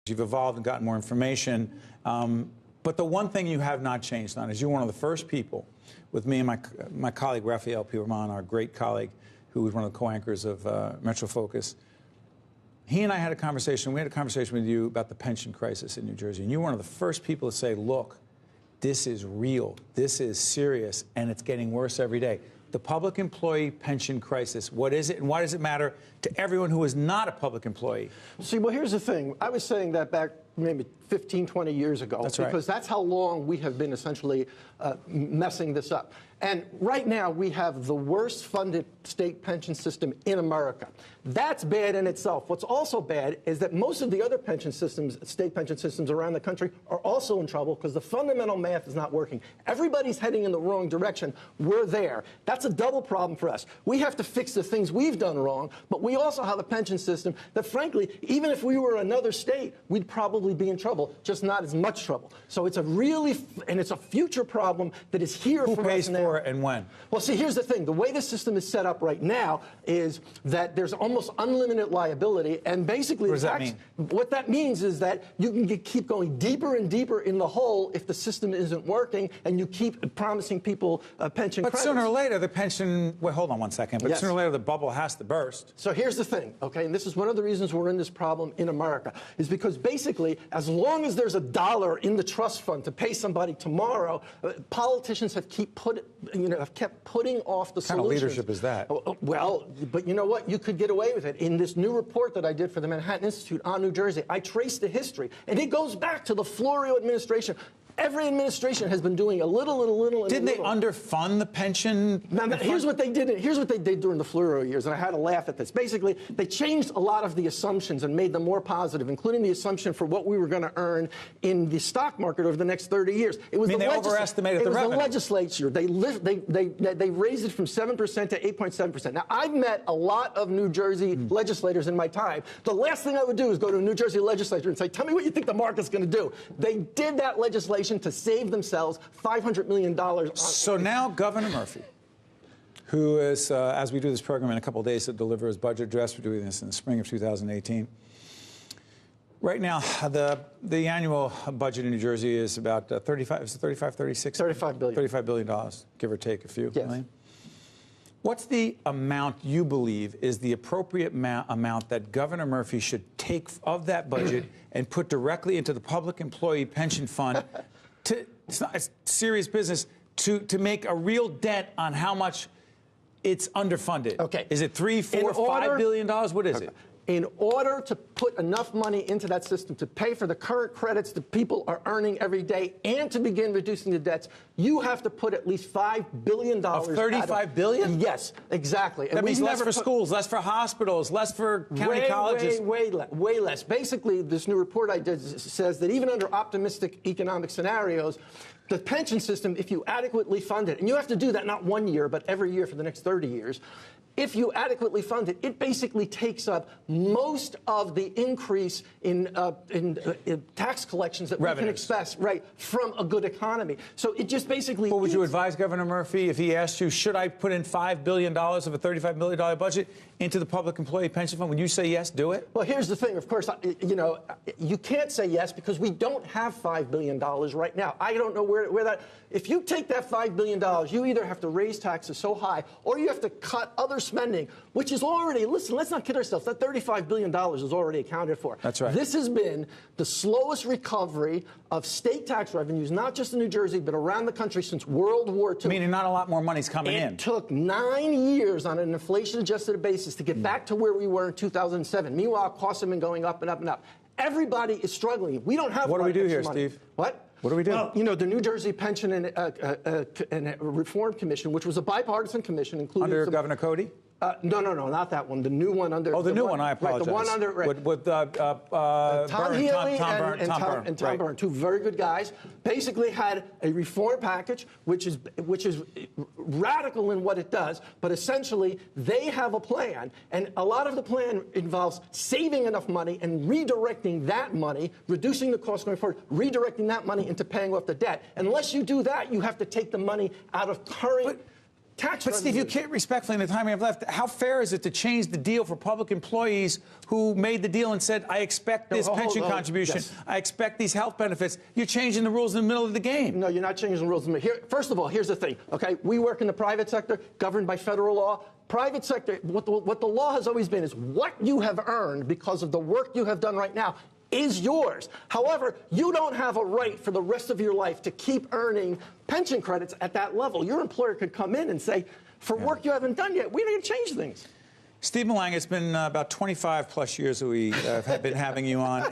You've evolved and gotten more information. But the one thing you have not changed on is you're one of the first people, with me and my colleague, Raphael P. Roman, our great colleague, who was one of the co-anchors of Metro Focus. He and I had a conversation. We had a conversation with you about the pension crisis in New Jersey. And you're one of the first people to say, look, this is real, this is serious, and it's getting worse every day. The public employee pension crisis, what is it, and why does it matter to everyone who is not a public employee? See, well, here's the thing. I was saying that back maybe 15, 20 years ago. That's right. Because that's how long we have been essentially messing this up. And right now, we have the worst funded state pension system in America. That's bad in itself. What's also bad is that most of the other pension systems, state pension systems around the country, are also in trouble because the fundamental math is not working. Everybody's heading in the wrong direction. We're there. That's a double problem for us. We have to fix the things we've done wrong, but we also have a pension system that, frankly, even if we were another state, we'd probably be in trouble, just not as much trouble. So it's a really, and it's a future problem that is here for us now. Who pays for it and when? Well, see, here's the thing. The way the system is set up right now is that there's almost unlimited liability, and basically what does that mean? What that means is that you can keep going deeper and deeper in the hole if the system isn't working, and you keep promising people pension credits. But sooner or later, the pension, well, hold on one second, but yes. Sooner or later, the bubble has to burst. So here's the thing, okay, and this is one of the reasons we're in this problem in America, is because basically, as long as there's a dollar in the trust fund to pay somebody tomorrow, politicians have kept putting off the solutions. What kind of leadership is that? Well, but you know what? You could get away with it. In this new report that I did for the Manhattan Institute on New Jersey, I traced the history, and it goes back to the Florio administration. Every administration has been doing a little. Didn't they underfund the pension? Now, here's what they did. Here's what they did during the Florio years, and I had to laugh at this. Basically, they changed a lot of the assumptions and made them more positive, including the assumption for what we were going to earn in the stock market over the next 30 years. It was they overestimated the revenue. It was the legislature. They raised it from 7% to 8.7%. Now, I've met a lot of New Jersey legislators in my time. The last thing I would do is go to a New Jersey legislature and say, "Tell me what you think the market's going to do." They did that legislation to save themselves $500 million. So now Governor Murphy, who is, as we do this program in a couple of days to deliver his budget address, we're doing this in the spring of 2018. Right now, the annual budget in New Jersey is about 36? $35 billion. $35 billion, give or take a few million. What's the amount you believe is the appropriate amount that Governor Murphy should take of that budget and put directly into the public employee pension fund? It's serious business to make a real dent on how much it's underfunded. Okay. Is it $3, $4, $5 billion? What is it? In order to put enough money into that system to pay for the current credits that people are earning every day and to begin reducing the debts, you have to put at least $5 billion. Of $35 billion? Yes, exactly. That means less for schools, less for hospitals, less for county colleges. Way less. Basically, this new report I did says that even under optimistic economic scenarios, the pension system, if you adequately fund it, and you have to do that not 1 year, but every year for the next 30 years, if you adequately fund it, it basically takes up most of the increase in tax collections that we can expect, from a good economy. So it just basically. What would you advise Governor Murphy if he asked you, should I put in $5 billion of a $35 million budget into the public employee pension fund? Would you say yes, do it? Well, here's the thing. Of course, you can't say yes because we don't have $5 billion right now. I don't know where that. If you take that $5 billion, you either have to raise taxes so high or you have to cut other spending, which is already, listen, let's not kid ourselves, that $35 billion is already accounted for. That's right. This has been the slowest recovery of state tax revenues, not just in New Jersey, but around the country since World War II. Meaning not a lot more money's coming in. It took 9 years on an inflation-adjusted basis to get back to where we were in 2007. Meanwhile, costs have been going up and up and up. Everybody is struggling. We don't have What do we do here, money. Steve? What? What do we do? Well, the New Jersey Pension and Reform Commission, which was a bipartisan commission, including under Governor Cody? No, not that one. The new one under. Oh, the new one. I apologize. Right, the one under with Tom Healy and Tom Byrne, Byrne, two very good guys. Basically, had a reform package which is radical in what it does, but essentially they have a plan, and a lot of the plan involves saving enough money and redirecting that money, reducing the cost going forward, redirecting that money into paying off the debt. Unless you do that, you have to take the money out of current. tax But, Steve, you revenue. can't, respectfully, in the time we have left, how fair is it to change the deal for public employees who made the deal and said, I expect this pension contribution, yes. I expect these health benefits? You're changing the rules in the middle of the game. No, you're not changing the rules. Here, first of all, here's the thing, okay? We work in the private sector, governed by federal law. Private sector, what the law has always been is what you have earned because of the work you have done right now is yours. However, you don't have a right for the rest of your life to keep earning pension credits at that level. Your employer could come in and say, for work you haven't done yet, we're going to change things. Steve Malanga, it's been about 25 plus years that we have been having you on.